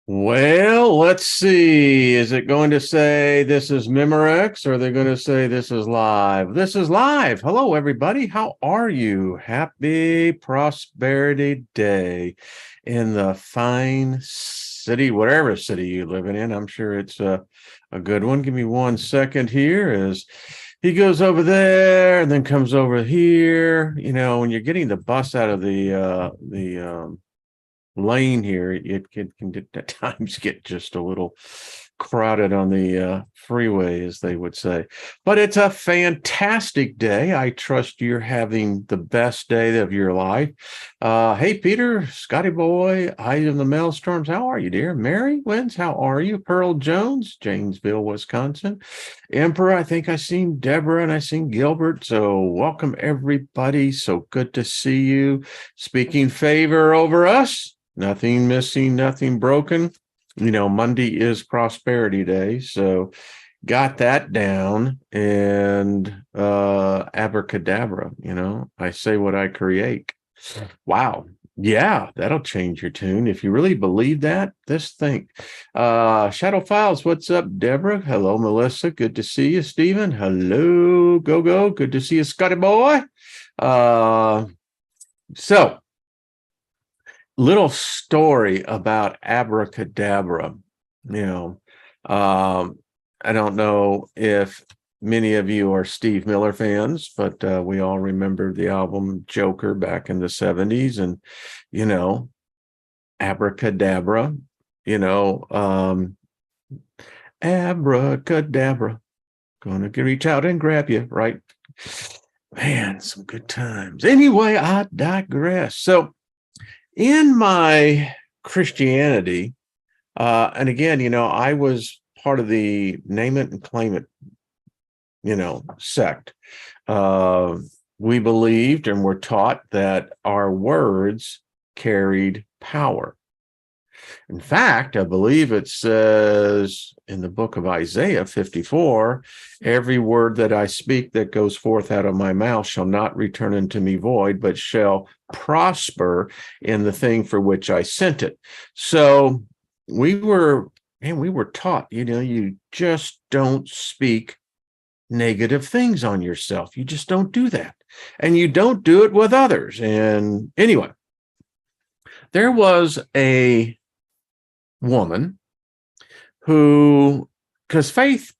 Well, let's see. Is it going to say this is Memorex or are they going to say this is live? This is live. Hello, everybody. How are you? Happy Prosperity Day in the fine city, whatever city you're living in. I'm sure it's a good one. Give me 1 second here as he goes over there and then comes over here. You know, when you're getting the bus out of the lane here, it can at times get just a little crowded on the freeway, as they would say. But it's a fantastic day. I trust you're having the best day of your life. Hey, Peter, Scotty Boy, Eyes of the Maelstorms, how are you, dear? Mary Wins, how are you? Pearl Jones, Janesville, Wisconsin. Emperor, I think I seen Deborah and I seen Gilbert. So welcome, everybody. So good to see you. Speaking favor over us. Nothing missing, nothing broken. You know, Monday is Prosperity Day, so got that down. And abracadabra, you know, I say what I create. Wow. Yeah, that'll change your tune. If you really believe that, just think. Shadow Files, what's up, Deborah? Hello, Melissa. Good to see you, Stephen. Hello, Go. Good to see you, Scotty Boy. So little story about abracadabra. You know, I don't know if many of you are Steve Miller fans, but we all remember the album Joker back in the 70s. And, you know, abracadabra, you know, abracadabra, gonna reach out and grab you, right? Man, some good times. Anyway, I digress. So, in my Christianity, and again, you know, I was part of the name it and claim it, you know, sect. We believed and were taught that our words carried power. In fact, I believe it says in the book of Isaiah 54, every word that I speak that goes forth out of my mouth shall not return unto me void, but shall prosper in the thing for which I sent it. So we were taught, you know, you just don't speak negative things on yourself. You just don't do that. And you don't do it with others. And anyway, there was a woman who, because faith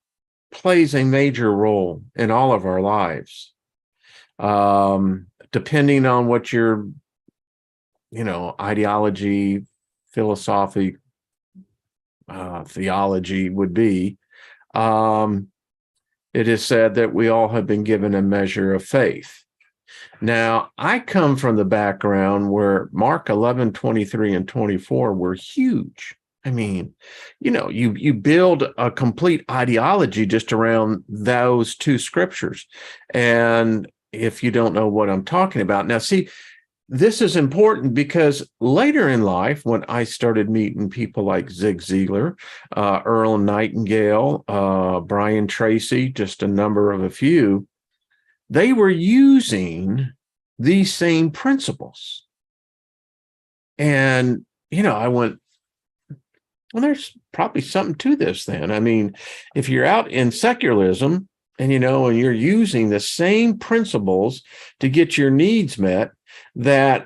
plays a major role in all of our lives, depending on what your, you know, ideology, philosophy, theology would be. It is said that we all have been given a measure of faith. Now, I come from the background where Mark 11, 23, and 24 were huge. I mean, you know, you build a complete ideology just around those two scriptures. And if you don't know what I'm talking about, now, see, this is important because later in life, when I started meeting people like Zig Ziglar, Earl Nightingale, Brian Tracy, just a number of a few, they were using these same principles. And, you know, I went, well, there's probably something to this then. I mean, if you're out in secularism and, you know, and you're using the same principles to get your needs met that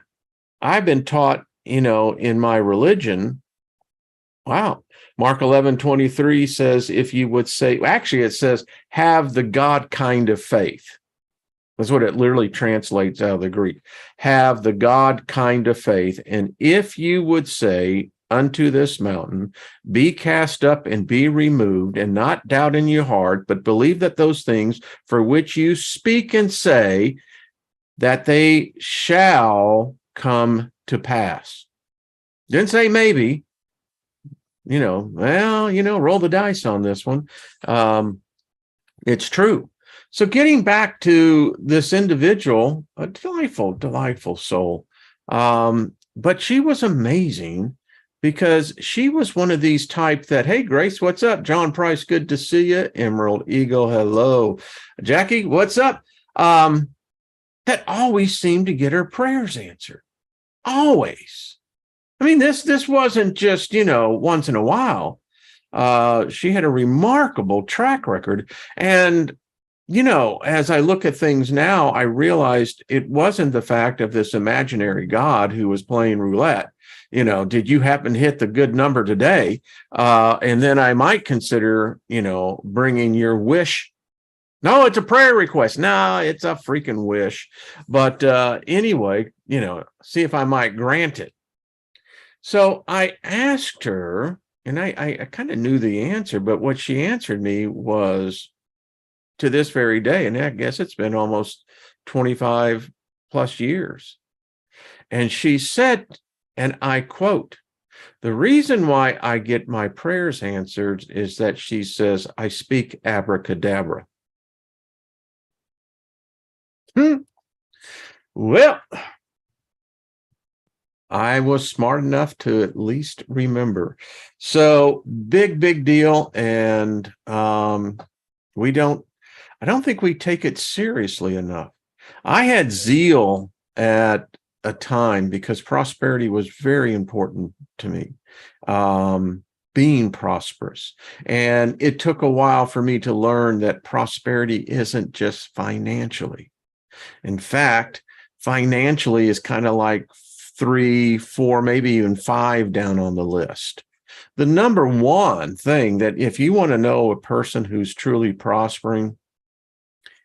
I've been taught, you know, in my religion, wow. Mark 11, 23 says, if you would say, actually, it says, have the God kind of faith. That's what it literally translates out of the Greek. Have the God kind of faith. And if you would say unto this mountain, be cast up and be removed, and not doubt in your heart, but believe that those things for which you speak and say, that they shall come to pass. Didn't say maybe, you know, well, you know, roll the dice on this one. It's true. So getting back to this individual, a delightful soul. But she was amazing because she was one of these type that, hey, Grace, what's up? John Price, good to see you. Emerald Eagle, hello. Jackie, what's up? That always seemed to get her prayers answered. Always. I mean, this wasn't just, once in a while. She had a remarkable track record. And, as I look at things now, I realized it wasn't the fact of this imaginary God who was playing roulette. Did you happen to hit the good number today? And then I might consider, bringing your wish. No, it's a prayer request. No, it's a freaking wish. But anyway, see if I might grant it. So I asked her, and I kind of knew the answer, but what she answered me was, to this very day, and I guess it's been almost 25 plus years. And she said, and I quote, "The reason why I get my prayers answered is that," she says, "I speak abracadabra." Well, I was smart enough to at least remember. So big deal. And I don't think we take it seriously enough. I had zeal at a time because prosperity was very important to me. Being prosperous. And it took a while for me to learn that prosperity isn't just financially. In fact, financially is kind of like 3, 4, maybe even 5 down on the list. The number one thing that if you want to know a person who's truly prospering,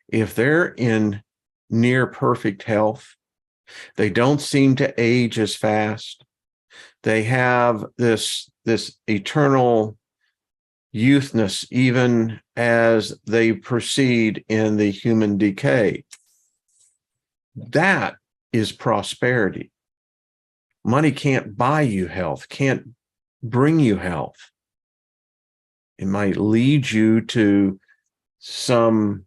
if they're in near perfect health, they don't seem to age as fast. They have this eternal youthness even as they proceed in the human decay. That is prosperity. Money can't buy you health, can't bring you health. It might lead you to some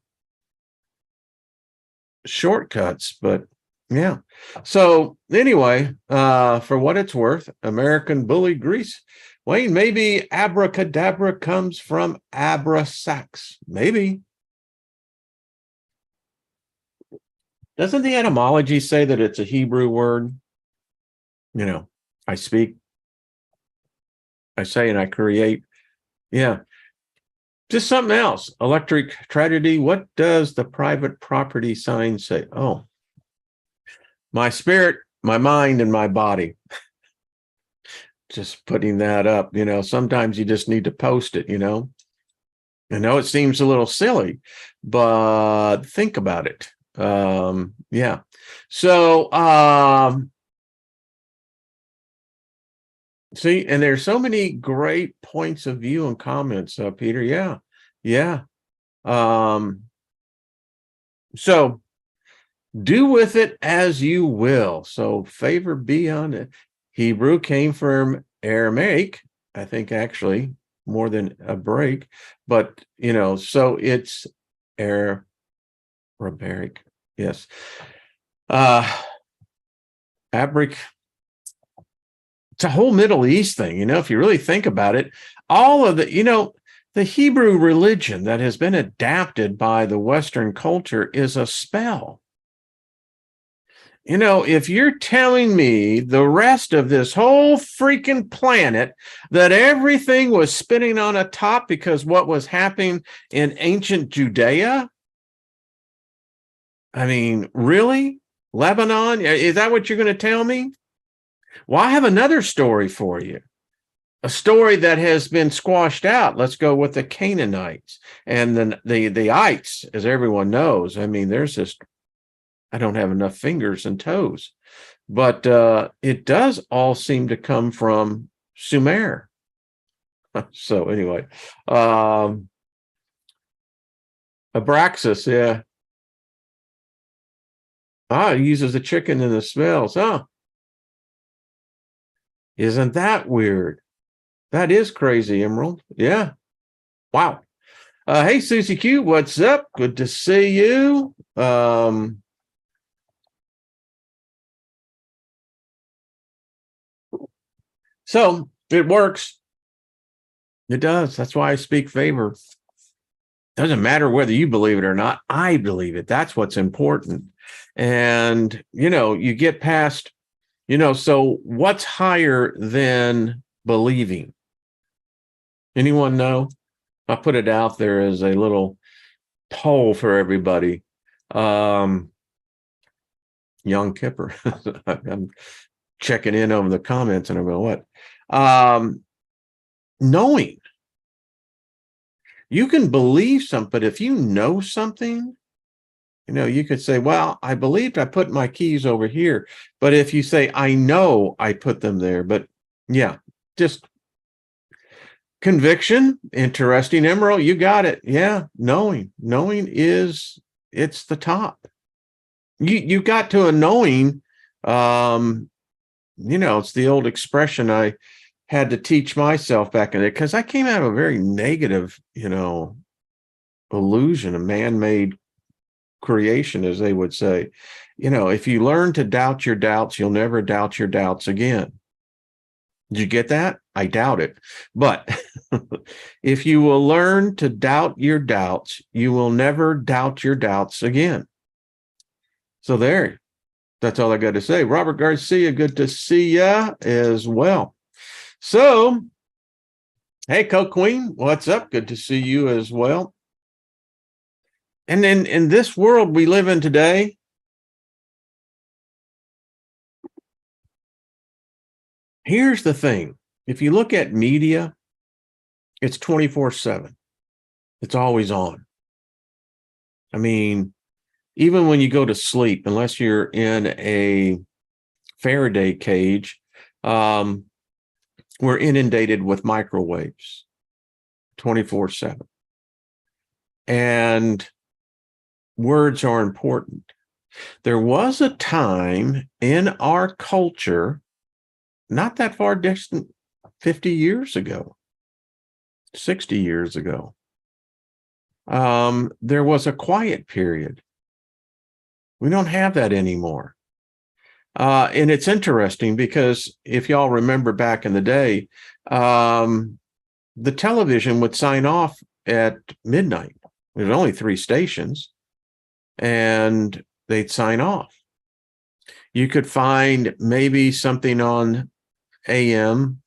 shortcuts, but yeah. So anyway, for what it's worth, American Bully Grease. Wayne, maybe abracadabra comes from abra-sax. Maybe. Doesn't the etymology say that it's a Hebrew word? I speak, I say, and I create. Yeah. Just something else. Electric tragedy. What does the private property sign say? Oh, my spirit, my mind, and my body. Just putting that up. Sometimes you just need to post it, I know it seems a little silly, but think about it. Yeah. So, see, and there's so many great points of view and comments, Peter. Yeah. Yeah. So do with it as you will. So favor be on it. Hebrew came from Aramaic, I think, actually more than a break, but so it's Arabic. Yes. Abric. It's a whole Middle East thing, if you really think about it. All of the Hebrew religion that has been adapted by the Western culture is a spell. If you're telling me the rest of this whole freaking planet, that everything was spinning on a top because what was happening in ancient Judea, I mean, really? Lebanon? Is that what you're going to tell me? Well, I have another story for you. A story that has been squashed out. Let's go with the Canaanites and then the ites, as everyone knows. I mean, there's this, I don't have enough fingers and toes, but it does all seem to come from Sumer. So anyway, Abraxas, yeah. It uses the chicken and the smells, huh? Isn't that weird? That is crazy, Emerald. Yeah. Wow. Hey, Susie Q, what's up? Good to see you. So it works. It does. That's why I speak favor. Doesn't matter whether you believe it or not. I believe it. That's what's important. And, you get past So what's higher than believing? Anyone know? I put it out there as a little poll for everybody. Young Kipper. I'm checking in over the comments and I'm going, what? Knowing. You can believe something, but if you know something, you could say, well, I believed I put my keys over here. But if you say, I know I put them there, but yeah, just conviction. Interesting, Emerald. You got it. Yeah. Knowing it's the top. You got to a knowing, it's the old expression I had to teach myself back in it because I came out of a very negative, illusion, a man-made creation, as they would say. If you learn to doubt your doubts, you'll never doubt your doubts again. Did you get that? I doubt it. But if you will learn to doubt your doubts, you will never doubt your doubts again. So there, that's all I got to say. Robert Garcia, good to see you as well. So, hey, Coke Queen, what's up? Good to see you as well. And then in this world we live in today, here's the thing. If you look at media, it's 24/7. It's always on. I mean, even when you go to sleep, unless you're in a Faraday cage, we're inundated with microwaves 24/7. And words are important. There was a time in our culture, not that far distant, 50 years ago, 60 years ago, there was a quiet period. We don't have that anymore. And it's interesting because if y'all remember back in the day, the television would sign off at midnight. There's only 3 stations, and they'd sign off. You could find maybe something on AM,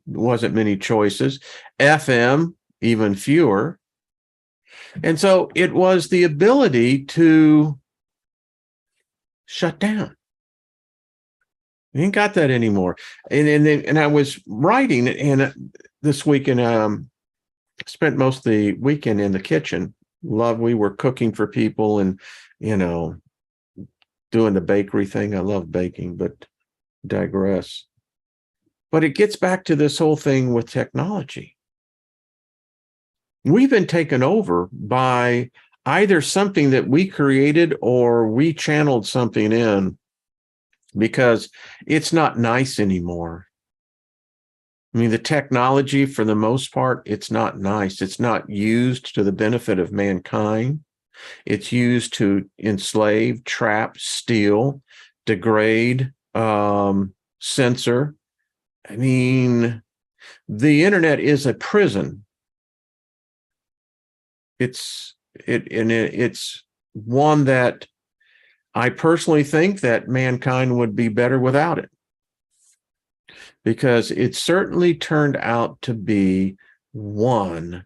wasn't many choices, FM, even fewer. And so it was the ability to shut down. You ain't got that anymore. And I was writing, and this weekend, spent most of the weekend in the kitchen. We were cooking for people and, doing the bakery thing. I love baking, but digress. But it gets back to this whole thing with technology. We've been taken over by either something that we created or we channeled something in, because it's not nice anymore. I mean, the technology, for the most part, it's not nice. It's not used to the benefit of mankind. It's used to enslave, trap, steal, degrade, censor. I mean, the internet is a prison. It's one that I personally think that mankind would be better without it, because it certainly turned out to be one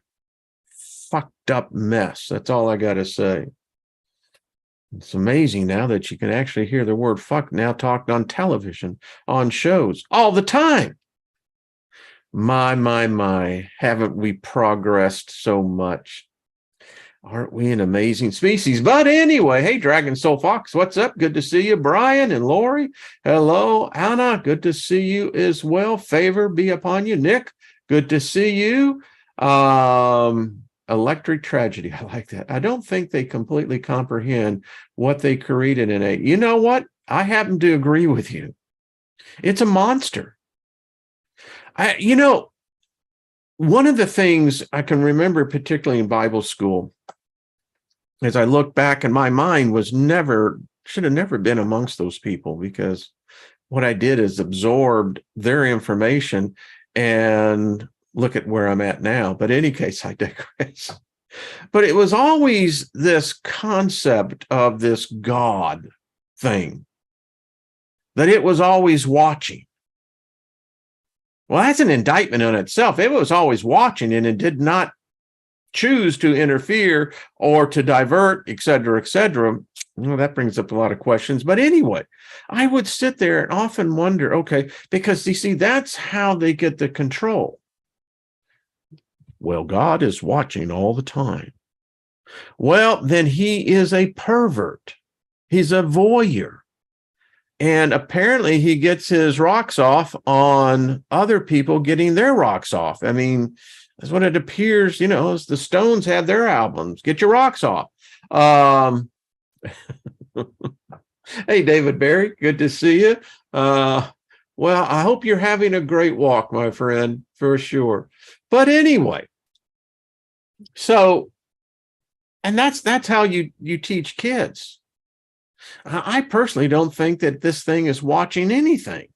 fucked up mess. That's all I got to say. It's amazing now that you can actually hear the word fuck now talked on television, on shows, all the time. My, haven't we progressed so much? Aren't we an amazing species? But anyway, hey, Dragon Soul Fox, what's up? Good to see you. Brian and Lori, hello. Anna, good to see you as well. Favor be upon you. Nick, good to see you. Electric Tragedy, I like that. I don't think they completely comprehend what they created in it. You know what? I happen to agree with you. It's a monster. One of the things I can remember, particularly in Bible school, as I look back in my mind, should have never been amongst those people, because what I did is absorbed their information and look at where I'm at now. But in any case, I digress. But it was always this concept of this God thing that it was always watching. Well, that's an indictment in itself. It was always watching, and it did not choose to interfere or to divert, et cetera, et cetera. Well, that brings up a lot of questions. But anyway, I would sit there and often wonder, okay, because you see, that's how they get the control. Well, God is watching all the time. Well, then he is a pervert. He's a voyeur. And apparently he gets his rocks off on other people getting their rocks off. I mean, that's what it appears, as the Stones had their albums. Get your rocks off. Hey, David Barry, good to see you. Well, I hope you're having a great walk, my friend, for sure. But anyway, so, and that's how you teach kids. I personally don't think that this thing is watching anything.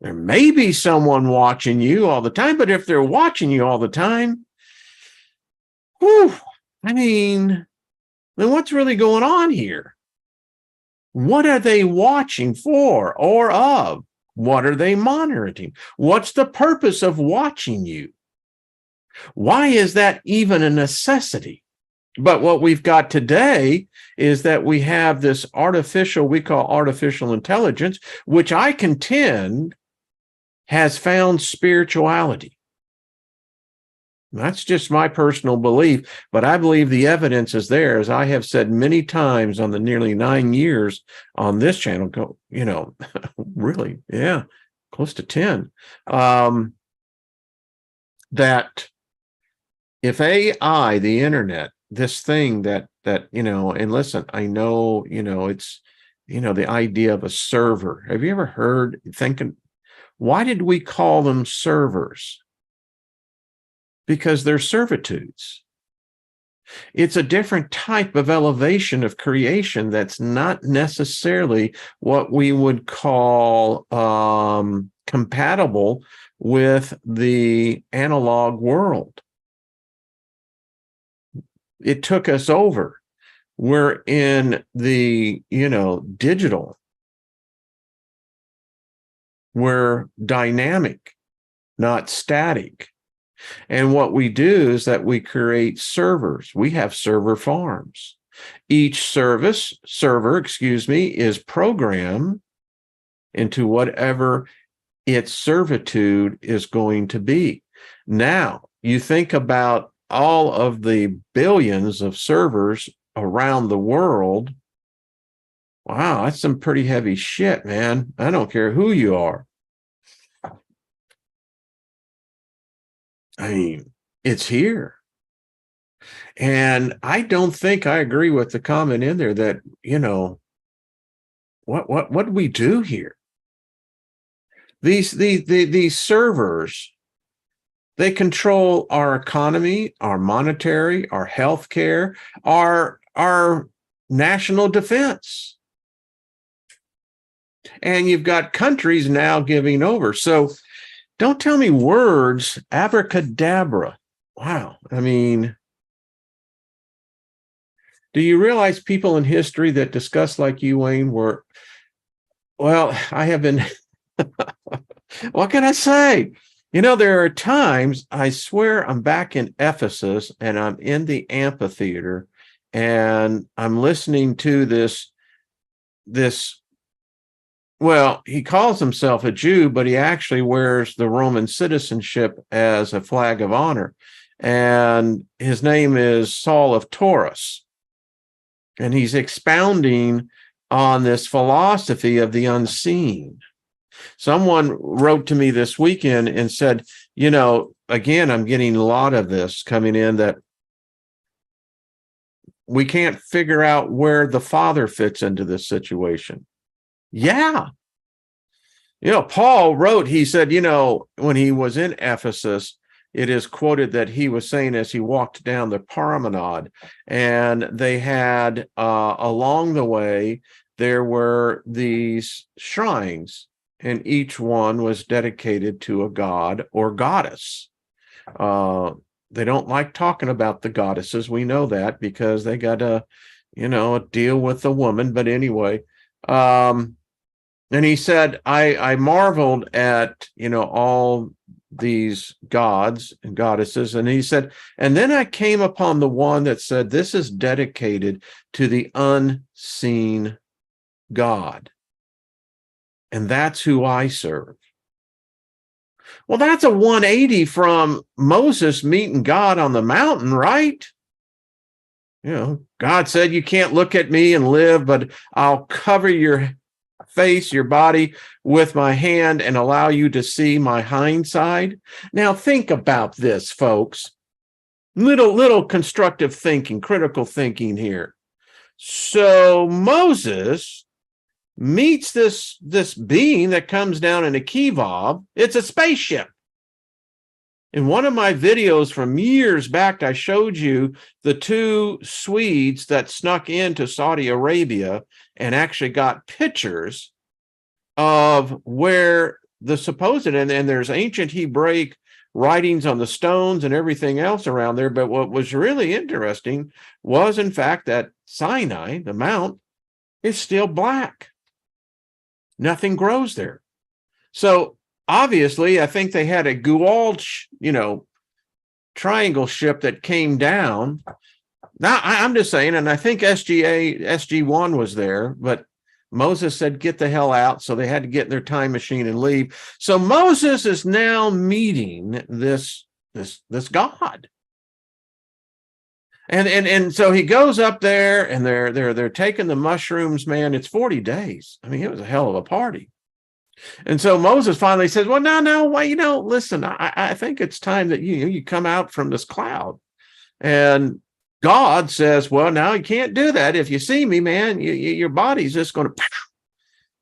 There may be someone watching you all the time, but if they're watching you all the time, then what's really going on here? What are they watching for or of? What are they monitoring? What's the purpose of watching you? Why is that even a necessity? But what we've got today is that we have this we call artificial intelligence, which I contend has found spirituality. That's just my personal belief, but I believe the evidence is there, as I have said many times on the nearly 9 years on this channel, really, close to 10, that if AI, the internet, this thing that and listen, I know, it's, the idea of a server. Have you ever heard, thinking, why did we call them servers? Because they're servitudes. It's a different type of elevation of creation that's not necessarily what we would call compatible with the analog world. It took us over. We're in the, digital. We're dynamic, not static. And what we do is that we create servers. We have server farms. Each server, is programmed into whatever its servitude is going to be. Now, you think about all of the billions of servers around the world. Wow, that's some pretty heavy shit, man. I don't care who you are. I mean, it's here. And I don't think I agree with the comment in there that, what do we do here? These servers, they control our economy, our monetary, our healthcare, our national defense. And you've got countries now giving over. So don't tell me words, abracadabra. Wow. I mean, do you realize people in history that discuss like you, Wayne, I have been, what can I say? There are times, I swear I'm back in Ephesus and I'm in the amphitheater and I'm listening to this, well, he calls himself a Jew, but he actually wears the Roman citizenship as a flag of honor. And his name is Saul of Taurus. And he's expounding on this philosophy of the unseen. Someone wrote to me this weekend and said, again, I'm getting a lot of this coming in, that we can't figure out where the Father fits into this situation. Yeah. Paul wrote, he said, when he was in Ephesus, it is quoted that he was saying as he walked down the promenade, and they had along the way, there were these shrines, and each one was dedicated to a god or goddess. They don't like talking about the goddesses. We know that because they got to, deal with the woman. But anyway, And he said, I marveled at, all these gods and goddesses. And he said, and then I came upon the one that said, this is dedicated to the unseen God. And that's who I serve. Well, that's a 180 from Moses meeting God on the mountain, right? God said, you can't look at me and live, but I'll cover your face, your body with my hand and allow you to see my hindside. Now think about this, folks. Little constructive thinking, critical thinking here. So Moses meets this being that comes down in a kivav. It's a spaceship. In one of my videos from years back, I showed you the two Swedes that snuck into Saudi Arabia and actually got pictures of where the supposed, and there's ancient Hebraic writings on the stones and everything else around there. But what was really interesting was, in fact, that Sinai, the mount, is still black. Nothing grows there. So obviously, I think they had a Gual, triangle ship that came down. Now, I'm just saying, and I think SG-1 was there, but Moses said, get the hell out. So they had to get in their time machine and leave. So Moses is now meeting this God. And so he goes up there and they're taking the mushrooms, man. It's 40 days. I mean, it was a hell of a party. And so Moses finally says, well, no, well, listen, I think it's time that you come out from this cloud. And God says, well, now you can't do that. If you see me, man, your body's just going to.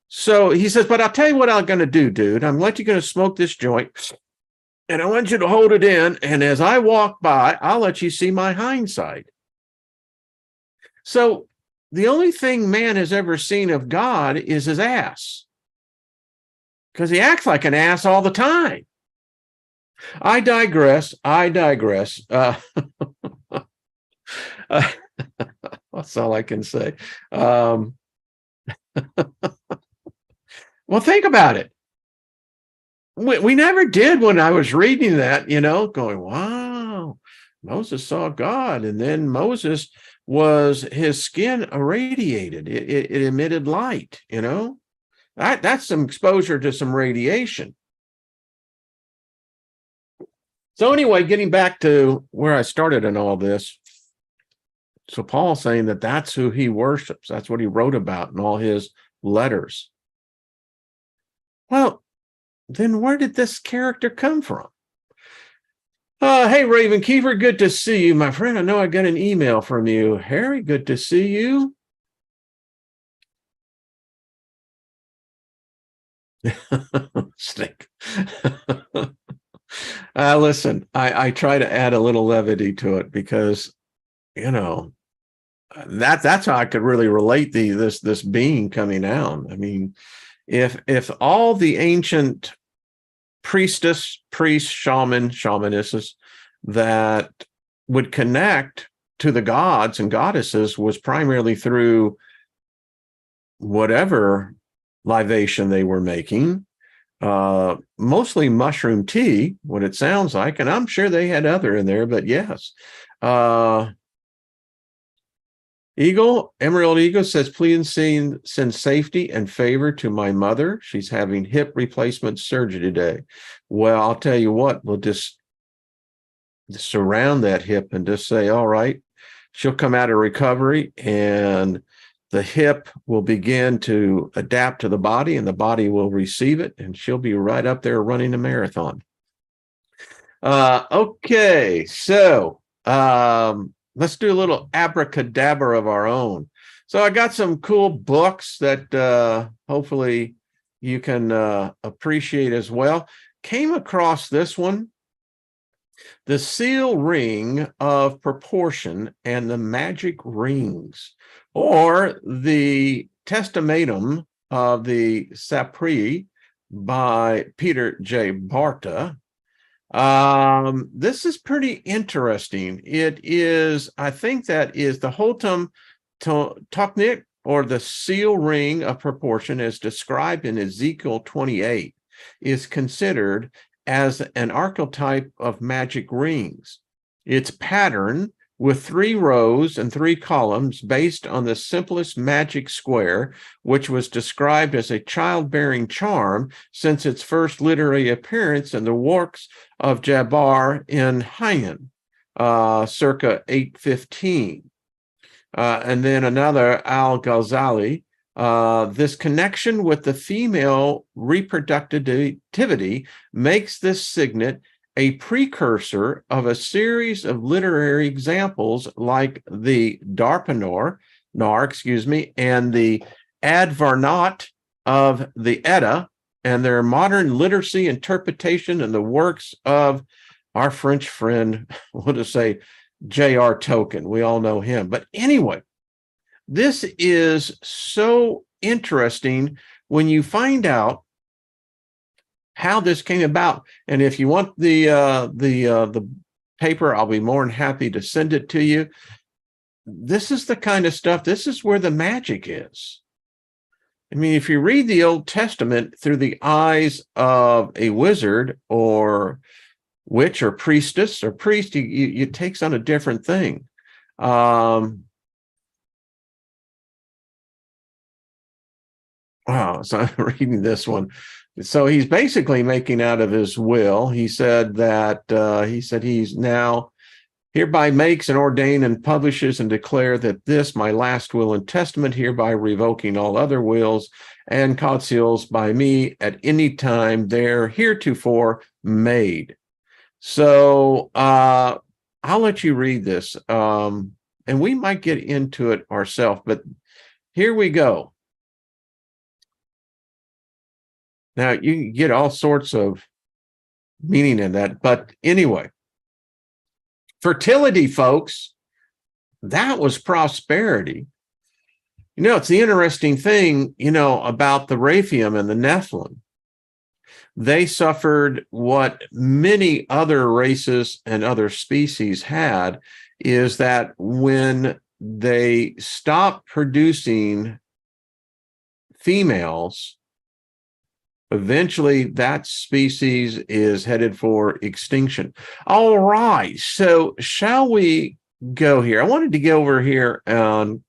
So he says, but I'll tell you what I'm going to do, dude. I'm going to smoke this joint. And I want you to hold it in. And as I walk by, I'll let you see my hindside. So the only thing man has ever seen of God is his ass. Because he acts like an ass all the time. I digress. That's all I can say. Well, think about it. We never did when I was reading that, going, wow, Moses saw God. And then Moses his skin irradiated. It emitted light, That's some exposure to some radiation. So anyway, getting back to where I started in all this. So Paul's saying that that's who he worships. That's what he wrote about in all his letters. Well, then where did this character come from? Hey, Raven Kiefer, good to see you, my friend. I know I got an email from you. Harry, good to see you. Stink. Listen, I try to add a little levity to it because, that's how I could really relate this being coming out. I mean, if all the ancient priests, shamanesses that would connect to the gods and goddesses was primarily through whatever libation they were making, mostly mushroom tea, what it sounds like, and I'm sure they had other in there, but yes. Emerald Eagle says, please send safety and favor to my mother. She's having hip replacement surgery today. Well, I'll tell you what, we'll just surround that hip and just say, all right, she'll come out of recovery and the hip will begin to adapt to the body and the body will receive it and she'll be right up there running a marathon. Okay, so let's do a little abracadabra of our own. So I got some cool books that hopefully you can appreciate as well. Came across this one, The Seal Ring of Proportion and the Magic Rings, or the Testamentum of the Sapri by Peter J. Barta. This is pretty interesting. It is, I think that is the Hotum Toknik or the seal ring of proportion as described in Ezekiel 28 is considered as an archetype of magic rings. Its pattern with 3 rows and 3 columns based on the simplest magic square, which was described as a childbearing charm since its first literary appearance in the works of Jabbar in Hayyan, circa 815. And then another, Al-Ghazali, this connection with the female reproductivity makes this signet a precursor of a series of literary examples like the Darpanor, and the Advarnot of the Edda, and their modern literacy interpretation in the works of our French friend, we'll just say J.R. Tolkien. We all know him. But anyway, this is so interesting when you find out how this came about. And if you want the paper, I'll be more than happy to send it to you. This is the kind of stuff, this is where the magic is. I mean, if you read the Old Testament through the eyes of a wizard or witch or priestess or priest, it takes on a different thing. Wow, so I'm reading this one. So he's basically making out of his will. He said that he's now hereby makes and ordain and publishes and declare that this, my last will and testament, hereby revoking all other wills and codicils by me at any time there heretofore made. So I'll let you read this, and we might get into it ourselves, but here we go. Now, you can get all sorts of meaning in that, but anyway, fertility, folks, that was prosperity. You know, it's the interesting thing, about the Raphaim and the Nephilim. They suffered what many other races and other species had, is that when they stopped producing females, eventually that species is headed for extinction. All right, so shall we go here? I wanted to go over here on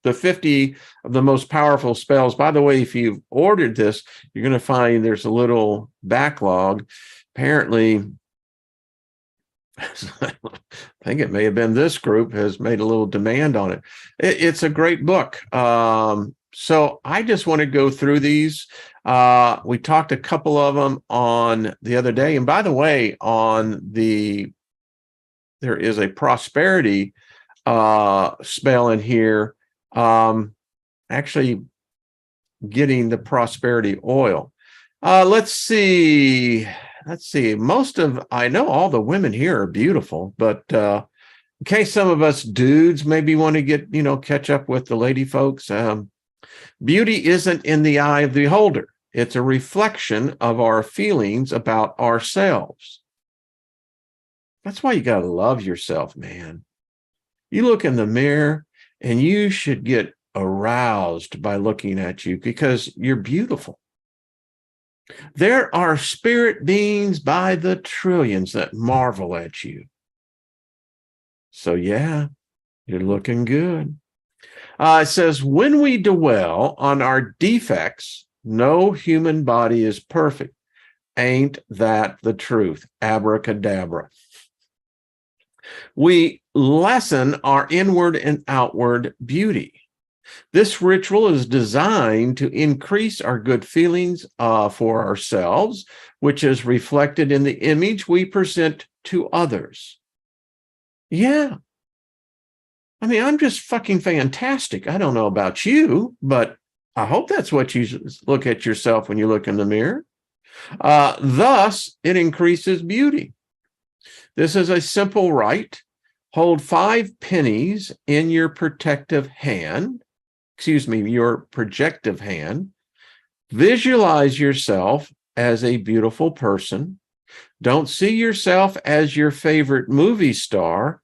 the 50 of the most powerful spells. By the way, if you've ordered this, you're going to find there's a little backlog. Apparently, I think it may have been this group has made a little demand on it. It's a great book. So I just want to go through these. We talked a couple of them on the other day. And by the way, there is a prosperity spell in here. Actually getting the prosperity oil. Let's see. I know all the women here are beautiful, but in case some of us dudes maybe want to get, catch up with the lady folks, beauty isn't in the eye of the beholder. It's a reflection of our feelings about ourselves. That's why you got to love yourself, man. You look in the mirror and you should get aroused by looking at you because you're beautiful. There are spirit beings by the trillions that marvel at you. So yeah, you're looking good. It says, when we dwell on our defects, no human body is perfect. Ain't that the truth? Abracadabra. We lessen our inward and outward beauty. This ritual is designed to increase our good feelings for ourselves, which is reflected in the image we present to others. Yeah. I mean, I'm just fucking fantastic. I don't know about you, but I hope that's what you look at yourself when you look in the mirror. Thus, it increases beauty. This is a simple rite. Hold 5 pennies in your protective hand. Your projective hand. Visualize yourself as a beautiful person. Don't see yourself as your favorite movie star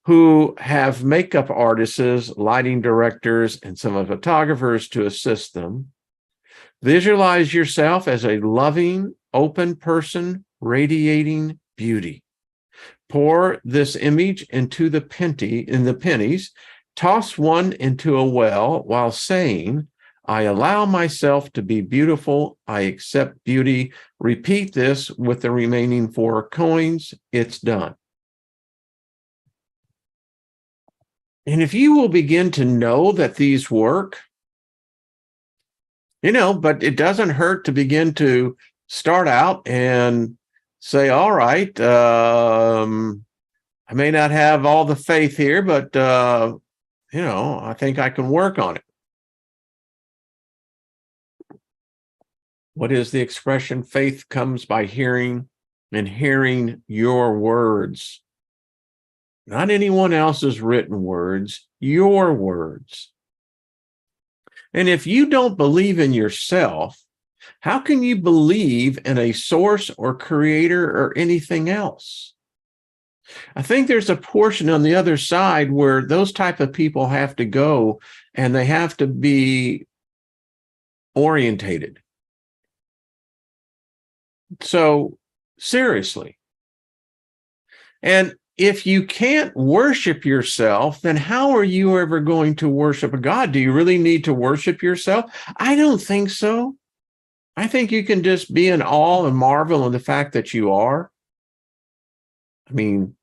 who have makeup artists, lighting directors, and some photographers to assist them. Visualize yourself as a loving, open person radiating beauty. Pour this image into the pennies, toss one into a well while saying, I allow myself to be beautiful. I accept beauty. Repeat this with the remaining 4 coins. It's done. And if you will begin to know that these work, but it doesn't hurt to begin to start out and say, all right, I may not have all the faith here, but, I think I can work on it. What is the expression? Faith comes by hearing, and hearing your words. Not anyone else's written words, your words. And if you don't believe in yourself, how can you believe in a source or creator or anything else? I think there's a portion on the other side where those type of people have to go, and they have to be orientated. So seriously. And if you can't worship yourself, then how are you ever going to worship a God? Do you really need to worship yourself? I don't think so. I think you can just be in awe and marvel in the fact that you are. I mean,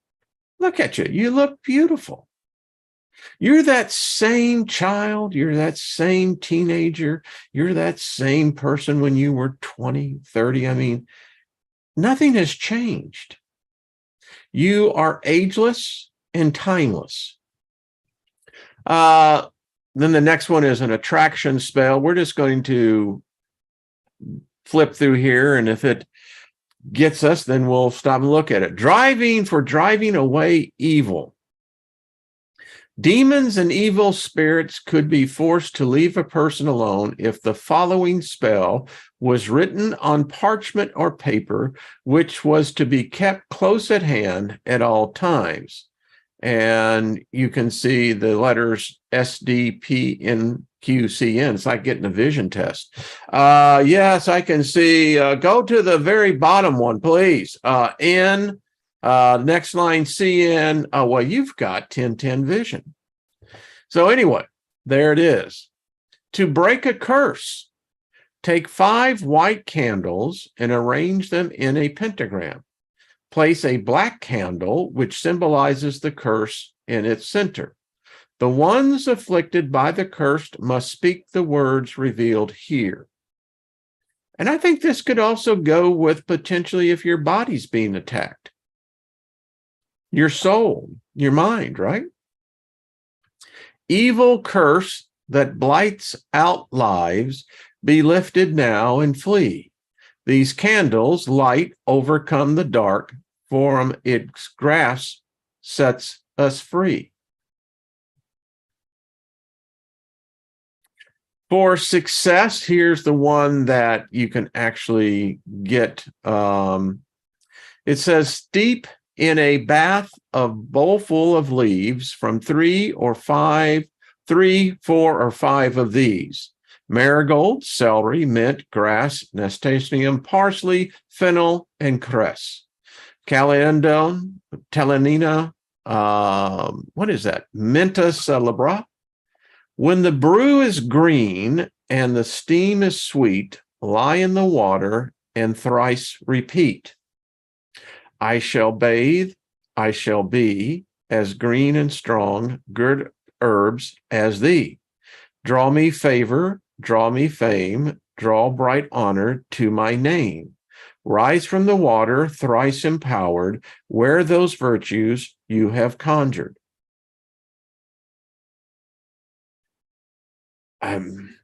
look at you. You look beautiful. You're that same child. You're that same teenager. You're that same person when you were 20, 30. I mean, nothing has changed. You are ageless and timeless. Then the next one is an attraction spell. We're just going to flip through here, and if it gets us, then we'll stop and look at it. Driving away evil. Demons and evil spirits could be forced to leave a person alone if the following spell was written on parchment or paper, which was to be kept close at hand at all times. And you can see the letters SDPNQCN. It's like getting a vision test. Yes, I can see. Go to the very bottom one, please. N. Next line, CN. Oh, well, you've got 1010 vision. So anyway, there it is. To break a curse, take 5 white candles and arrange them in a pentagram. Place a black candle, which symbolizes the curse, in its center. The ones afflicted by the cursed must speak the words revealed here. And I think this could also go with potentially if your body's being attacked. Your soul, your mind, right? Evil curse that blights out lives, be lifted now and flee. These candles, light, overcome the dark, from its grasp sets us free. For success, here's the one that you can actually get. It says, steep in a bath of bowl full of leaves from 3, 4, or 5 of these: marigold, celery, mint, grass, nasturtium, parsley, fennel, and cress. Calendula, telenina, what is that? Menta celebra. When the brew is green and the steam is sweet, lie in the water and thrice repeat. I shall bathe, I shall be as green and strong, good herbs as thee. Draw me favor, draw me fame, draw bright honor to my name. Rise from the water, thrice empowered, wear those virtues you have conjured. I'm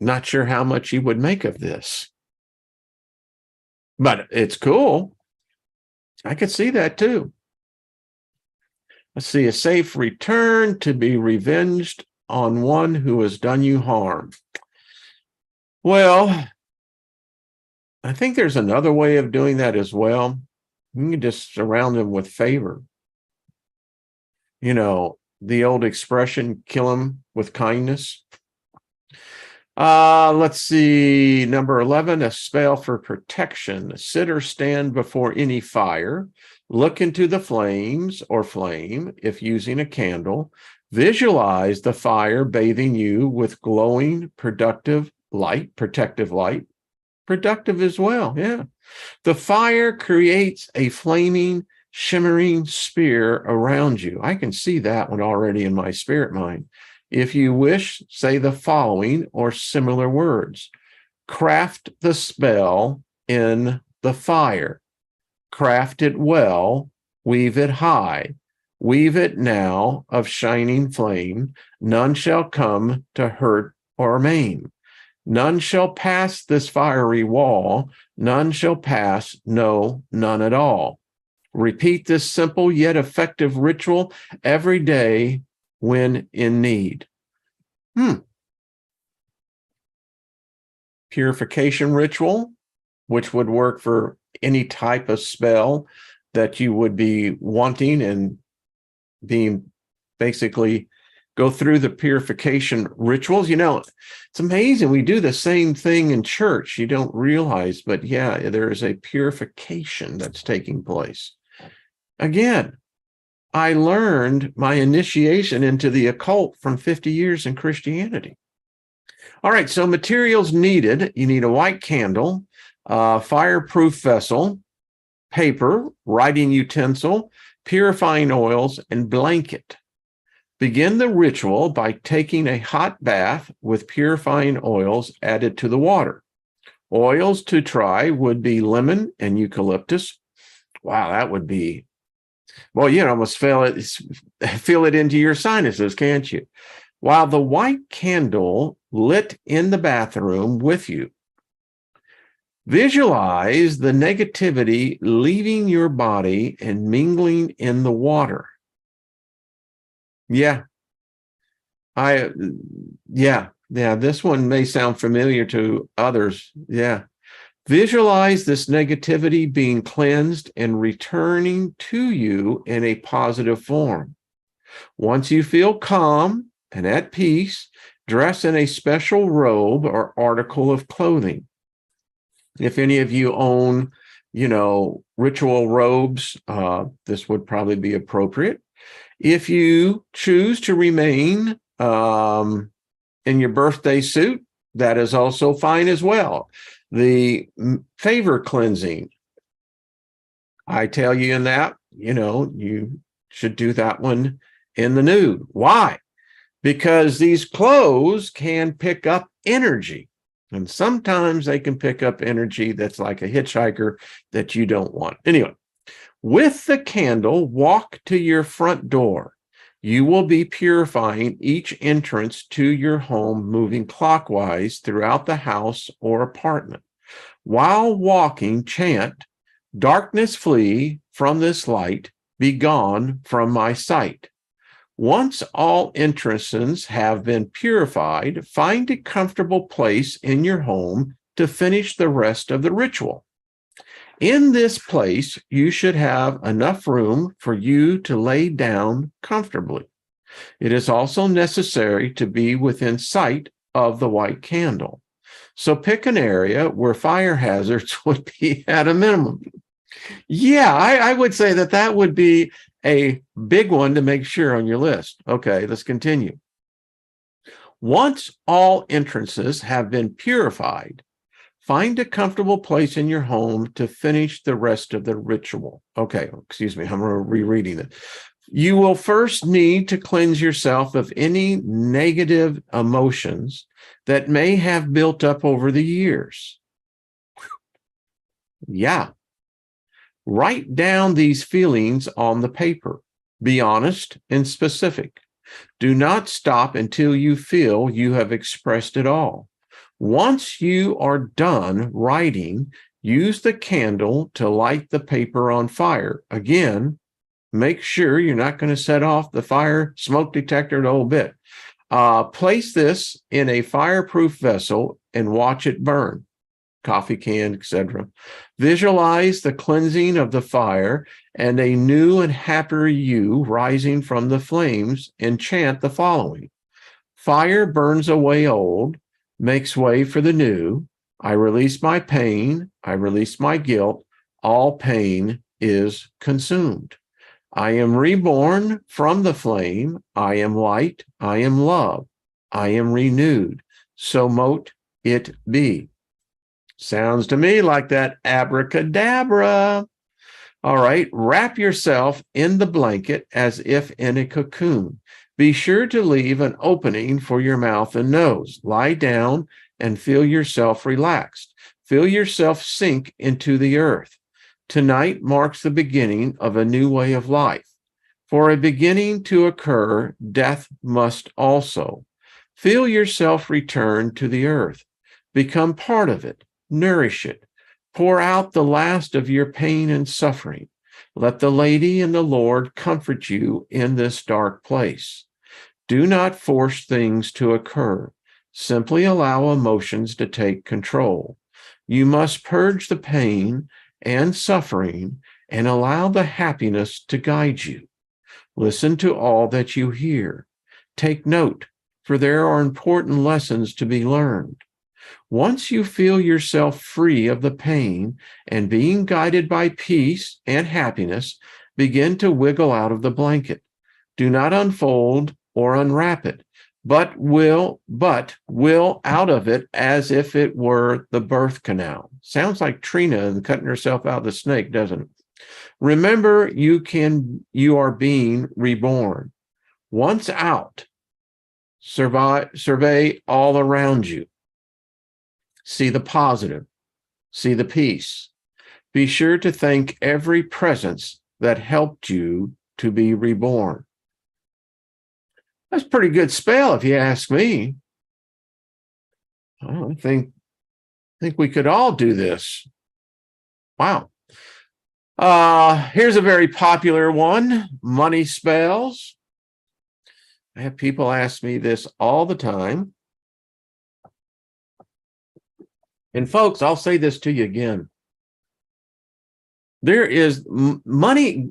not sure how much you would make of this, but it's cool. I could see that too. Let's see, a safe return, to be revenged on one who has done you harm. Well, I think there's another way of doing that as well. You can just surround them with favor. You know, the old expression, kill him with kindness. Let's see. Number 11, a spell for protection. Sit or stand before any fire. Look into the flames or flame if using a candle. Visualize the fire bathing you with glowing, protective light. Productive as well, yeah. The fire creates a flaming, shimmering sphere around you. I can see that one already in my spirit mind. If you wish, say the following or similar words. Craft the spell in the fire. Craft it well, weave it high. Weave it now of shining flame. None shall come to hurt or maim. None shall pass this fiery wall. None shall pass, no, none at all. Repeat this simple yet effective ritual every day when in need. Purification ritual, which would work for any type of spell that you would be wanting and being basically go through the purification rituals. You know, it's amazing. We do the same thing in church. You don't realize, but yeah, there is a purification that's taking place. Again, I learned my initiation into the occult from 50 years in Christianity. All right, so materials needed. You need a white candle, fireproof vessel, paper, writing utensil, purifying oils, and blanket. Begin the ritual by taking a hot bath with purifying oils added to the water. Oils to try would be lemon and eucalyptus. Wow, that would be, well, you can almost feel it into your sinuses, can't you? While the white candle lit in the bathroom with you, visualize the negativity leaving your body and mingling in the water. Yeah. This one may sound familiar to others. Yeah. Visualize this negativity being cleansed and returning to you in a positive form. Once you feel calm and at peace, dress in a special robe or article of clothing. If any of you own, ritual robes, this would probably be appropriate. If you choose to remain in your birthday suit, that is also fine as well. The favor cleansing, I tell you in that, you should do that one in the nude. Why? Because these clothes can pick up energy. And sometimes they can pick up energy that's like a hitchhiker that you don't want. Anyway, with the candle, walk to your front door. You will be purifying each entrance to your home, moving clockwise throughout the house or apartment. While walking, chant, "Darkness flee from this light, be gone from my sight." Once all entrances have been purified, find a comfortable place in your home to finish the rest of the ritual. In this place, you should have enough room for you to lay down comfortably. It is also necessary to be within sight of the white candle. So pick an area where fire hazards would be at a minimum. Yeah, I would say that would be a big one to make sure on your list. Okay, let's continue. Once all entrances have been purified, find a comfortable place in your home to finish the rest of the ritual. Okay, excuse me, I'm rereading it. You will first need to cleanse yourself of any negative emotions that may have built up over the years. Yeah. Write down these feelings on the paper. Be honest and specific. Do not stop until you feel you have expressed it all. Once you are done writing, use the candle to light the paper on fire. Again, make sure you're not going to set off the fire smoke detector a whole bit. Place this in a fireproof vessel and watch it burn. coffee can, etc. Visualize the cleansing of the fire and a new and happier you rising from the flames, and chant the following. Fire burns away old, makes way for the new. I release my pain. I release my guilt. All pain is consumed. I am reborn from the flame. I am light. I am love. I am renewed. So mote it be. Sounds to me like that abracadabra. All right, wrap yourself in the blanket as if in a cocoon. Be sure to leave an opening for your mouth and nose. Lie down and feel yourself relaxed. Feel yourself sink into the earth. Tonight marks the beginning of a new way of life. For a beginning to occur, death must also. Feel yourself return to the earth. Become part of it. Nourish it. Pour out the last of your pain and suffering. Let the Lady and the Lord comfort you in this dark place. Do not force things to occur. Simply allow emotions to take control. You must purge the pain and suffering and allow the happiness to guide you. Listen to all that you hear. Take note, for there are important lessons to be learned. Once you feel yourself free of the pain and being guided by peace and happiness, begin to wiggle out of the blanket. Do not unfold or unwrap it, but will out of it as if it were the birth canal. Sounds like Trina cutting herself out of the snake, doesn't it? Remember, you are being reborn. Once out, survey all around you. See the positive. See the peace. Be sure to thank every presence that helped you to be reborn. That's a pretty good spell, if you ask me. I think we could all do this. Wow. Here's a very popular one, money spells. I have people ask me this all the time. And folks, I'll say this to you again. There is money.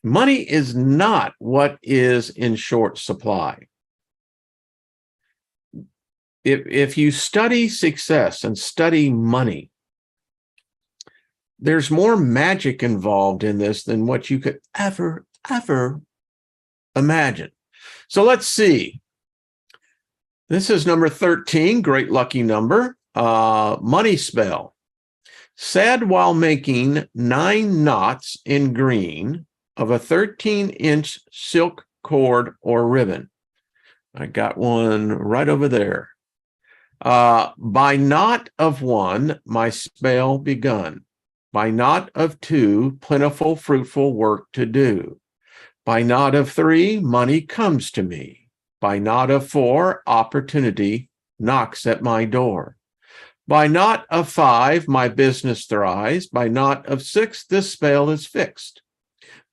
Money is not what is in short supply. If you study success and study money, there's more magic involved in this than what you could ever imagine. So let's see. This is number 13, great lucky number. Money spell. Said while making 9 knots in green of a 13-inch silk cord or ribbon. I got one right over there. By knot of 1, my spell begun. By knot of 2, plentiful, fruitful work to do. By knot of 3, money comes to me. By knot of 4, opportunity knocks at my door. By knot of 5, my business thrives. By knot of 6, this spell is fixed.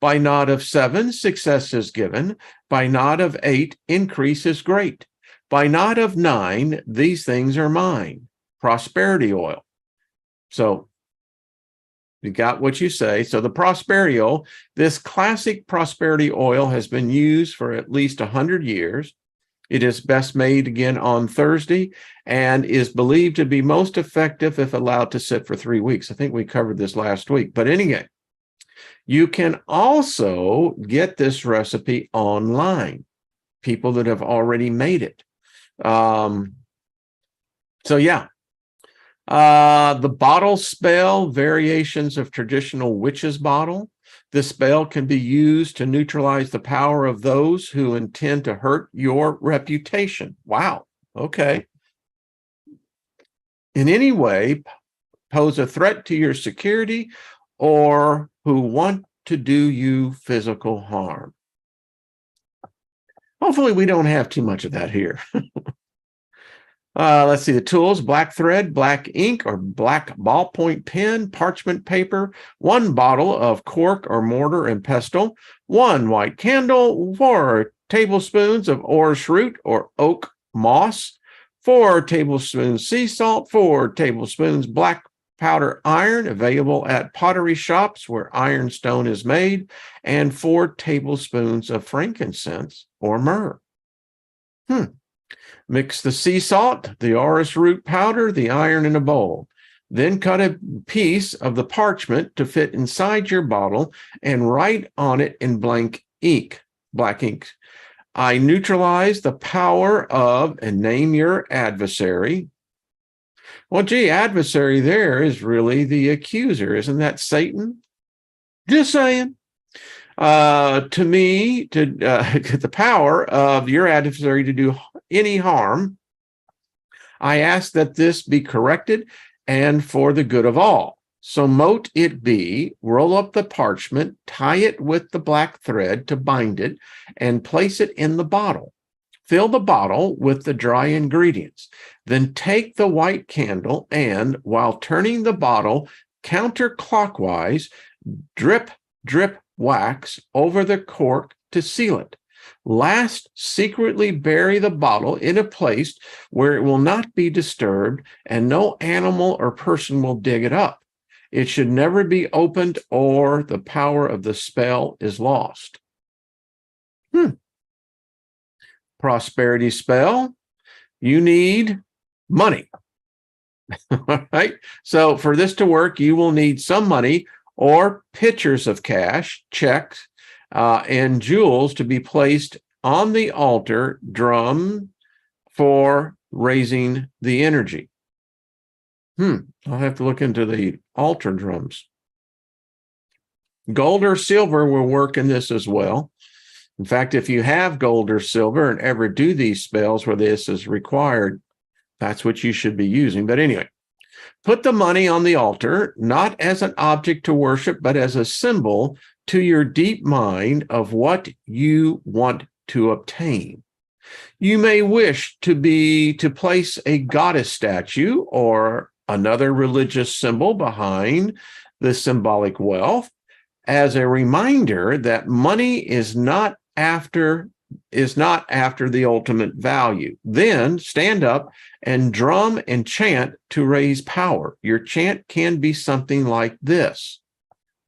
By knot of 7, success is given. By knot of 8, increase is great. By knot of 9, these things are mine. Prosperity oil. So you got what you say. So the prosperity oil, this classic prosperity oil has been used for at least 100 years. It is best made again on Thursday and is believed to be most effective if allowed to sit for 3 weeks. I think we covered this last week. But anyway, you can also get this recipe online, people that have already made it. The bottle spell, variations of traditional witch's bottle. This spell can be used to neutralize the power of those who intend to hurt your reputation. Wow. Okay. In any way, pose a threat to your security or who want to do you physical harm. Hopefully we don't have too much of that here. Let's see the tools: black thread, black ink or black ballpoint pen, parchment paper, 1 bottle of cork or mortar and pestle, 1 white candle, 4 tablespoons of orris root or oak moss, 4 tablespoons sea salt, 4 tablespoons black powder iron, available at pottery shops where ironstone is made, and 4 tablespoons of frankincense or myrrh. Mix the sea salt, the orris root powder, the iron in a bowl. Then cut a piece of the parchment to fit inside your bottle and write on it in black ink. I neutralize the power of, and name your adversary. Well, gee, adversary there is really the accuser. Isn't that Satan? Just saying. To get the power of your adversary to do any harm, I ask that this be corrected and for the good of all. So mote it be, roll up the parchment, tie it with the black thread to bind it, and place it in the bottle. Fill the bottle with the dry ingredients. Then take the white candle and, while turning the bottle counterclockwise, drip, drip wax over the cork to seal it. Last, secretly bury the bottle in a place where it will not be disturbed and no animal or person will dig it up. It should never be opened or the power of the spell is lost. Prosperity spell. You need money. All right. So for this to work, you will need some money or pictures of cash, checks, and jewels to be placed on the altar drum for raising the energy. I'll have to look into the altar drums. Gold or silver will work in this as well. In fact, if you have gold or silver and ever do these spells where this is required, that's what you should be using. But anyway, put the money on the altar, not as an object to worship, but as a symbol to your deep mind of what you want to obtain. You may wish to place a goddess statue or another religious symbol behind the symbolic wealth as a reminder that money is not after the ultimate value. Then stand up and drum and chant to raise power. Your chant can be something like this.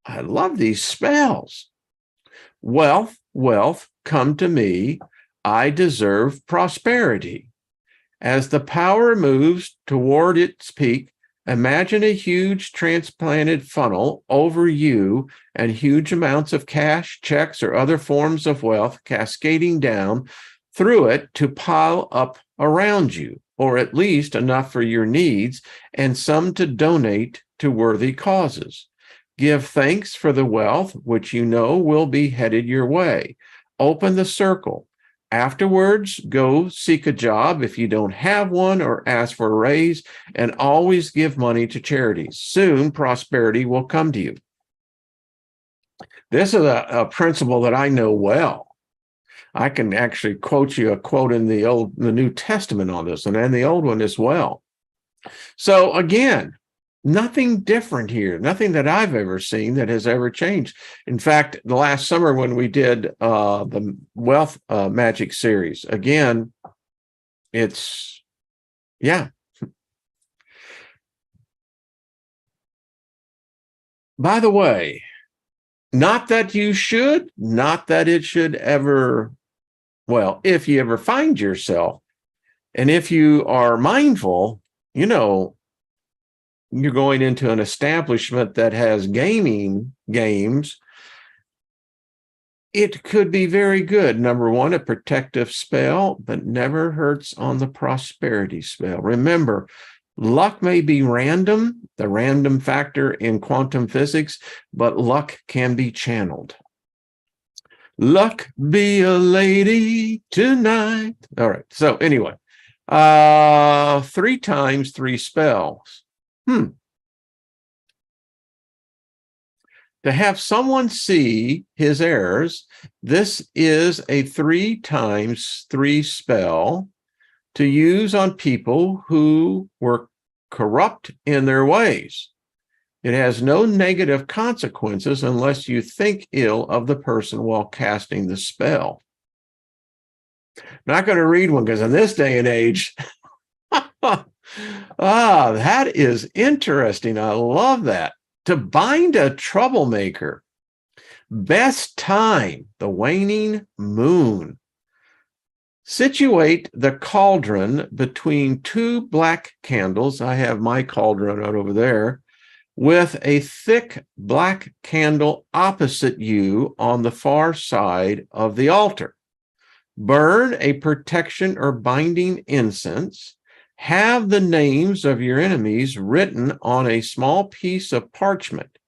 I love these spells. Wealth, wealth, come to me. I deserve prosperity. As the power moves toward its peak, imagine a huge transplanted funnel over you and huge amounts of cash, checks, or other forms of wealth cascading down through it to pile up around you, or at least enough for your needs and some to donate to worthy causes. Give thanks for the wealth which you know will be headed your way. Open the circle. Afterwards, go seek a job if you don't have one or ask for a raise, and always give money to charities. Soon, prosperity will come to you. This is a principle that I know well. I can actually quote you a quote in the New Testament on this, and in the Old one as well. So again, nothing different here, nothing that I've ever seen that has ever changed. In fact, the last summer when we did the Wealth Magic series, again, it's, yeah. By the way, not that you should, not that it should ever, well, if you ever find yourself, and if you are mindful, you know, you're going into an establishment that has games, it could be very good. Number one, a protective spell, but never hurts on the prosperity spell. Remember, luck may be random, the random factor in quantum physics, but luck can be channeled. Luck be a lady tonight. All right. So anyway, 3 times 3 spells. To have someone see his errors, this is a 3 times 3 spell to use on people who were corrupt in their ways. It has no negative consequences unless you think ill of the person while casting the spell. Not going to read one because in this day and age, That is interesting. I love that. To bind a troublemaker. Best time, the waning moon. Situate the cauldron between two black candles. I have my cauldron right over there, with a thick black candle opposite you on the far side of the altar. Burn a protection or binding incense. Have the names of your enemies written on a small piece of parchment.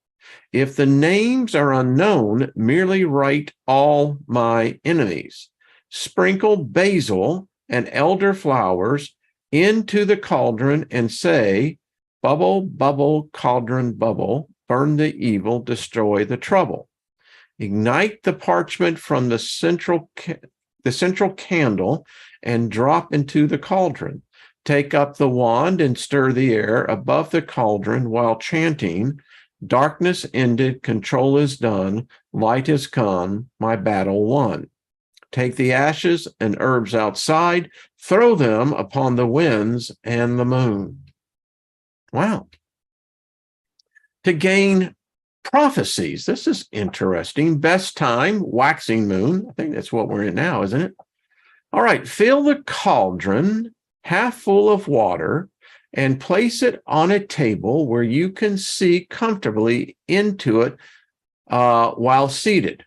If the names are unknown, merely write all my enemies. Sprinkle basil and elder flowers into the cauldron and say, bubble, bubble, cauldron, bubble, burn the evil, destroy the trouble. Ignite the parchment from the central candle and drop into the cauldron. Take up the wand and stir the air above the cauldron while chanting, darkness ended, control is done, light is come, my battle won. Take the ashes and herbs outside, throw them upon the winds and the moon. Wow. To gain prophecies. This is interesting. Best time, waxing moon. I think that's what we're in now, isn't it? All right. Fill the cauldron half full of water and place it on a table where you can see comfortably into it while seated.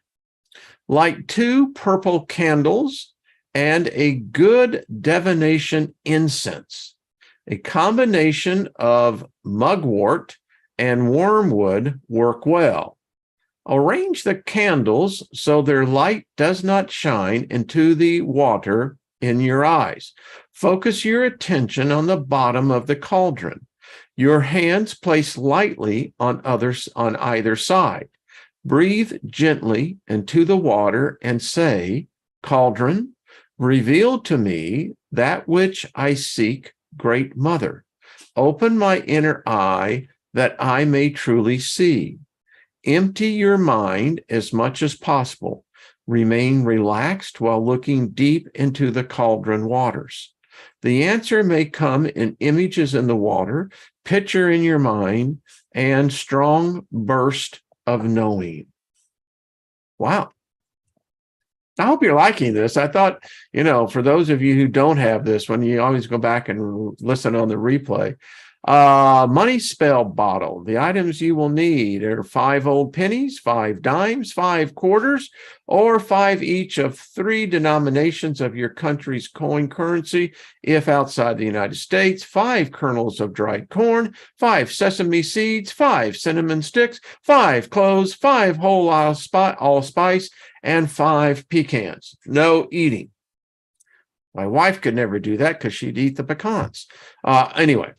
Light 2 purple candles and a good divination incense. A combination of mugwort and wormwood work well. Arrange the candles so their light does not shine into the water in your eyes. Focus your attention on the bottom of the cauldron. Your hands placed lightly on either side. Breathe gently into the water and say, cauldron, reveal to me that which I seek, great mother. Open my inner eye that I may truly see. Empty your mind as much as possible. Remain relaxed while looking deep into the cauldron waters. The answer may come in images in the water, picture in your mind, and strong burst of knowing. Wow. I hope you're liking this. I thought, for those of you who don't have this one, you always go back and listen on the replay. Money spell bottle. The items you will need are 5 old pennies, 5 dimes, 5 quarters, or 5 each of 3 denominations of your country's coin currency, if outside the United States, 5 kernels of dried corn, 5 sesame seeds, 5 cinnamon sticks, 5 cloves, 5 whole allspice, and 5 pecans. No eating. My wife could never do that because she'd eat the pecans. Anyway.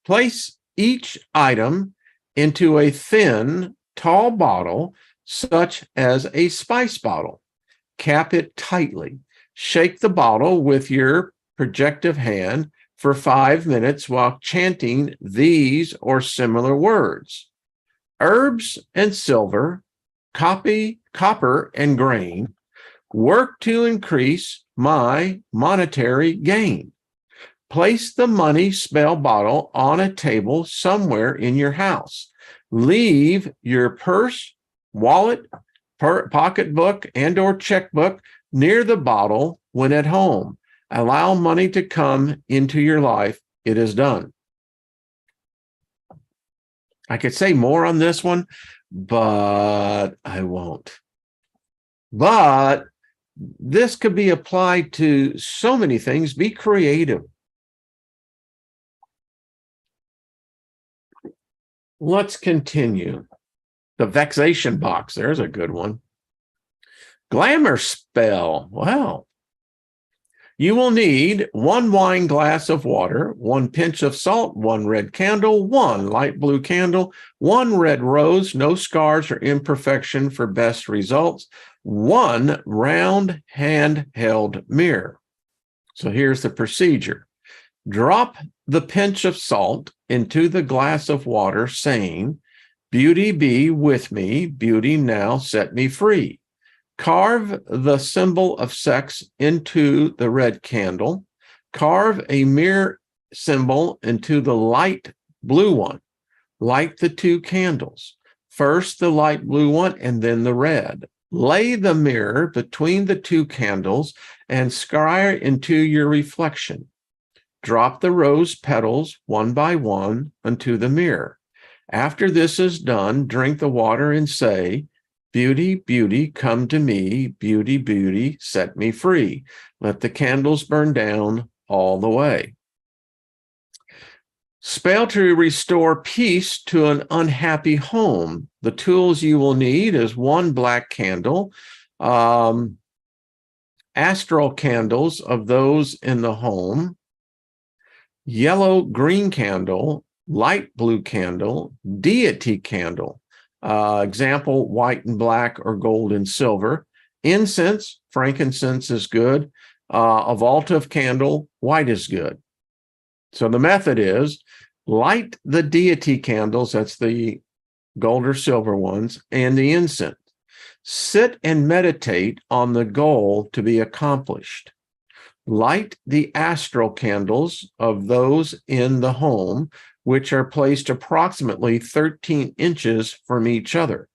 Place each item into a thin, tall bottle, such as a spice bottle. Cap it tightly. Shake the bottle with your projective hand for 5 minutes while chanting these or similar words. Herbs and silver, copper and grain, work to increase my monetary gain. Place the money spell bottle on a table somewhere in your house. Leave your purse, wallet, pocketbook, and or checkbook near the bottle when at home. Allow money to come into your life. It is done. I could say more on this one, but I won't. But this could be applied to so many things. Be creative. Let's continue. The vexation box. There's a good one. Glamour spell. Wow. You will need 1 wine glass of water, 1 pinch of salt, 1 red candle, 1 light blue candle, 1 red rose, no scars or imperfection for best results, 1 round handheld mirror. So here's the procedure. Drop the pinch of salt into the glass of water, saying, beauty be with me, beauty now set me free. Carve the symbol of sex into the red candle. Carve a mirror symbol into the light blue one. Light the two candles. First the light blue one and then the red. Lay the mirror between the two candles and scry into your reflection. Drop the rose petals one by one onto the mirror. After this is done, drink the water and say, "Beauty, beauty, come to me. Beauty, beauty, set me free. Let the candles burn down all the way." Spell to restore peace to an unhappy home. The tools you will need is one black candle, astral candles of those in the home, yellow-green candle, light blue candle, deity candle, example, white and black or gold and silver, incense, frankincense is good, a votive candle, white is good. So the method is light the deity candles, that's the gold or silver ones, and the incense. Sit and meditate on the goal to be accomplished. Light the astral candles of those in the home, which are placed approximately 13 inches from each other.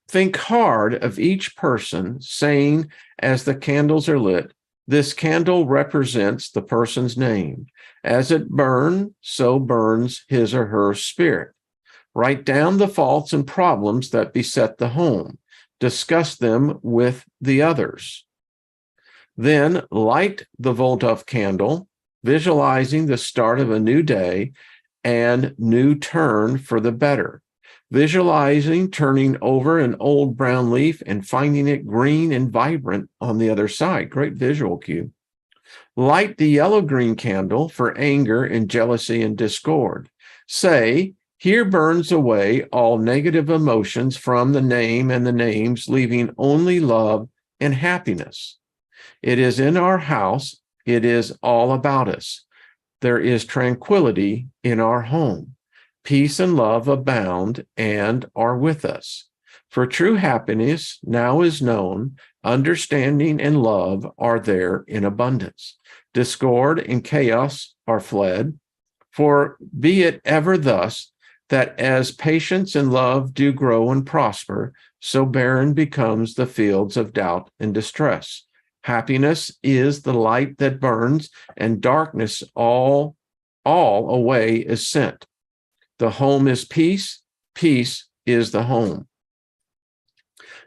Think hard of each person, saying as the candles are lit, "This candle represents the person's name. As it burns, so burns his or her spirit." Write down the faults and problems that beset the home. Discuss them with the others. Then light the votive candle, visualizing the start of a new day and new turn for the better. Visualizing turning over an old brown leaf and finding it green and vibrant on the other side. Great visual cue. Light the yellow-green candle for anger and jealousy and discord. Say, "Here burns away all negative emotions from the name and the names, leaving only love and happiness. It is in our house. It is all about us. There is tranquility in our home. Peace and love abound and are with us. For true happiness now is known. Understanding and love are there in abundance. Discord and chaos are fled. For be it ever thus, that as patience and love do grow and prosper, so barren becomes the fields of doubt and distress. Happiness is the light that burns, and darkness all away is sent. The home is peace. Peace is the home."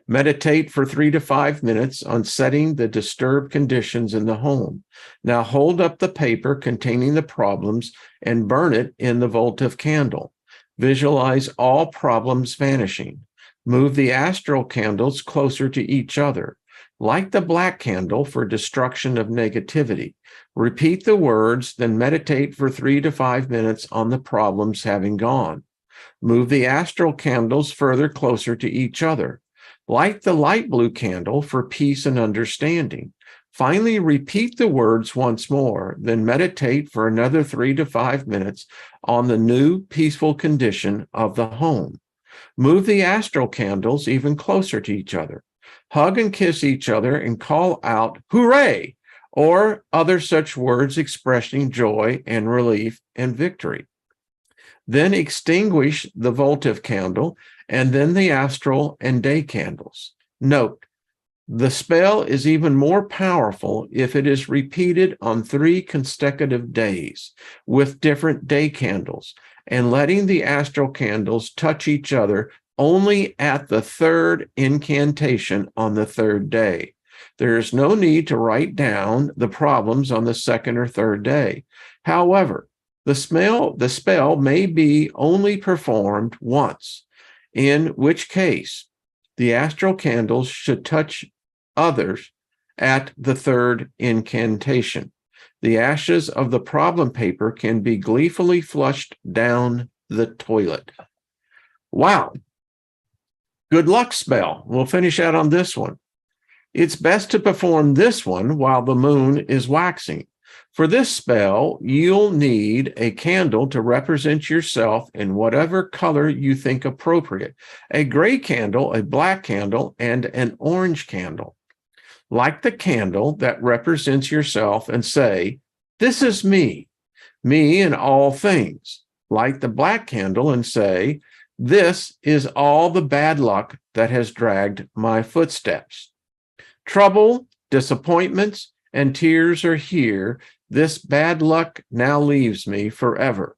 Meditate for 3 to 5 minutes on setting the disturbed conditions in the home. Now hold up the paper containing the problems and burn it in the votive candle. Visualize all problems vanishing. Move the astral candles closer to each other. Light the black candle for destruction of negativity. Repeat the words, then meditate for 3 to 5 minutes on the problems having gone. Move the astral candles further closer to each other. Light the light blue candle for peace and understanding. Finally, repeat the words once more, then meditate for another 3 to 5 minutes on the new peaceful condition of the home. Move the astral candles even closer to each other. Hug and kiss each other and call out, "Hooray!" or other such words expressing joy and relief and victory. Then extinguish the votive candle and then the astral and day candles. Note, the spell is even more powerful if it is repeated on 3 consecutive days with different day candles and letting the astral candles touch each other only at the 3rd incantation on the 3rd day. There is no need to write down the problems on the 2nd or 3rd day. However, the spell may be only performed once, in which case the astral candles should touch others at the 3rd incantation. The ashes of the problem paper can be gleefully flushed down the toilet. Wow. Good luck spell. We'll finish out on this one. It's best to perform this one while the moon is waxing. For this spell, you'll need a candle to represent yourself in whatever color you think appropriate. A gray candle, a black candle, and an orange candle. Light the candle that represents yourself and say, This is me in all things. Light the black candle and say, this is all the bad luck that has dragged my footsteps. Trouble, disappointments, and tears are here. This bad luck now leaves me forever.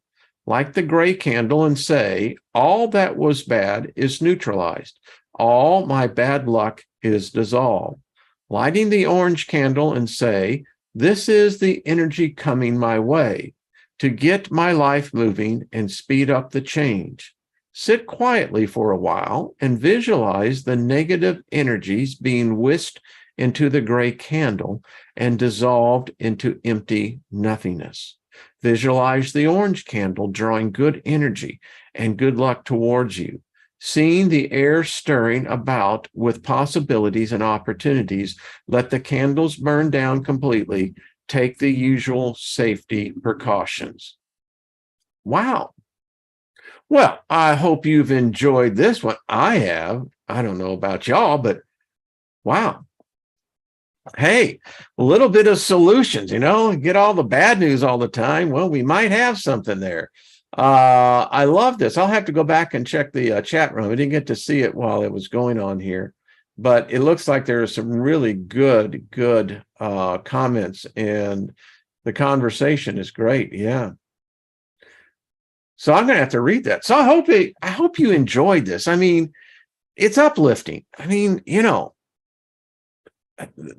Light the gray candle and say, all that was bad is neutralized. All my bad luck is dissolved. Lighting the orange candle and say, this is the energy coming my way to get my life moving and speed up the change. Sit quietly for a while and visualize the negative energies being whisked into the gray candle and dissolved into empty nothingness. Visualize the orange candle drawing good energy and good luck towards you. Seeing the air stirring about with possibilities and opportunities, let the candles burn down completely. Take the usual safety precautions. Wow. Well, I hope you've enjoyed this one. I have. I don't know about y'all, but wow. Hey, a little bit of solutions, get all the bad news all the time. Well, we might have something there. I love this. I'll have to go back and check the chat room. I didn't get to see it while it was going on here, but it looks like there are some really good comments, and the conversation is great. Yeah. So I'm going to have to read that. So I hope you enjoyed this. I mean, it's uplifting. I mean,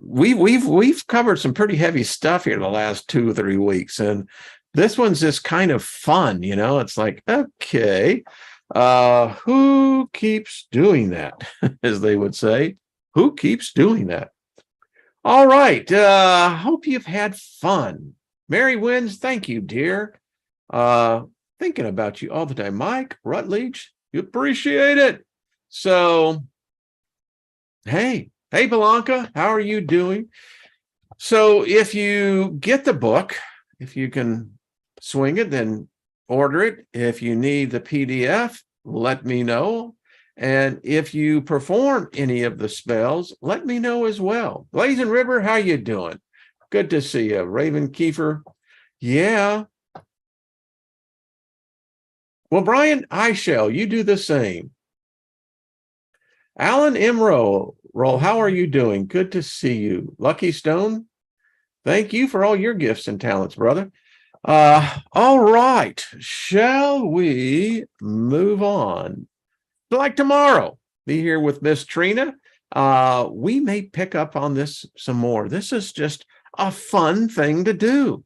we've covered some pretty heavy stuff here the last 2 or 3 weeks, and this one's just kind of fun. It's like, okay, who keeps doing that? As they would say, who keeps doing that? All right. Hope you've had fun. Mary Wins, thank you, dear. Thinking about you all the time. Mike Rutledge, you appreciate it. So, hey, Blanca, how are you doing? So if you get the book, if you can swing it, then order it. If you need the PDF, let me know. And if you perform any of the spells, let me know as well. Blazing River, how you doing? Good to see you. Raven Kiefer, yeah. Well, Brian, I shall. You do the same. Alan Imro, how are you doing? Good to see you. Lucky Stone, thank you for all your gifts and talents, brother. All right. Shall we move on? Like tomorrow, be here with Miss Trina. We may pick up on this some more. This is just a fun thing to do.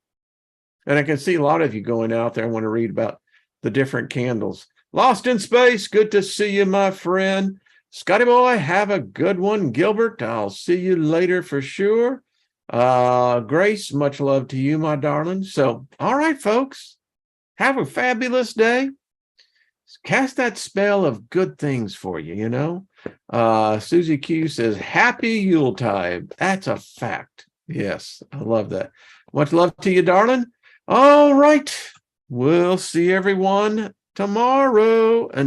And I can see a lot of you going out there and want to read about the different candles. Lost in Space, good to see you, my friend. Scotty boy, have a good one. Gilbert, I'll see you later for sure. Grace, much love to you, my darling. So, all right, folks, have a fabulous day. Cast that spell of good things for you, Susie Q says, happy Yuletide. That's a fact. Yes, I love that. Much love to you, darling. All right. We'll see everyone tomorrow. And